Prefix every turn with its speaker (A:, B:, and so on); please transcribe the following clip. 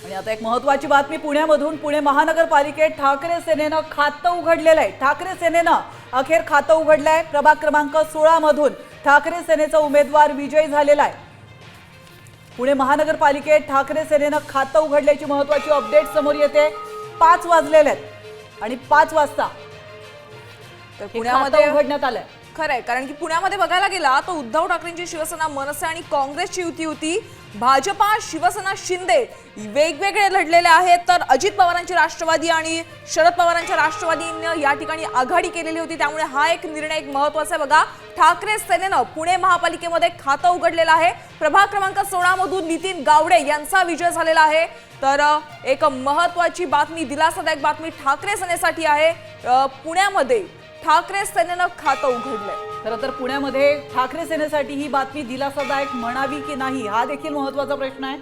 A: आणि आता एक महत्त्वाची बातमी पुण्यामधून. पुणे महानगरपालिकेत ठाकरे सेनेनं खातं उघडलेलं आहे. ठाकरे सेनेनं अखेर खातं उघडलं आहे. प्रभाग क्रमांक 16 मधून ठाकरे सेनेचा उमेदवार विजयी झालेला आहे. पुणे महानगरपालिकेत ठाकरे सेनेनं खातं उघडल्याची महत्त्वाची अपडेट समोर येते. 5 वाजलेले आहेत आणि 5 वाजता तर पुण्यामध्ये उघडण्यात आलंय.
B: खरंय, कारण की पुण्यामध्ये बघायला गेला तर उद्धव ठाकरेंची शिवसेना, मनसे आणि काँग्रेसची युती होती. भाजपा, शिवसेना, शिंदे वेगवेगळे लढलेले आहेत. तर अजित पवारांची राष्ट्रवादी आणि शरद पवारांच्या राष्ट्रवादीने या ठिकाणी आघाडी केलेली होती. त्यामुळे हा एक निर्णय एक महत्त्वाचा आहे. बघा, ठाकरे सेनेनं पुणे महापालिकेमध्ये खातं उघडलेलं आहे. प्रभाग क्रमांक 16 मधून नितीन गावडे यांचा विजय झालेला आहे. तर एक महत्त्वाची बातमी, दिलासादायक बातमी ठाकरे सेनेसाठी आहे. पुण्यामध्ये ठाकरे सेनेनं खातं उघडलंय.
A: खरं तर पुण्यामध्ये ठाकरे सेनेसाठी ही बातमी दिलासादायक म्हणावी की नाही हा देखील महत्त्वाचा प्रश्न आहे.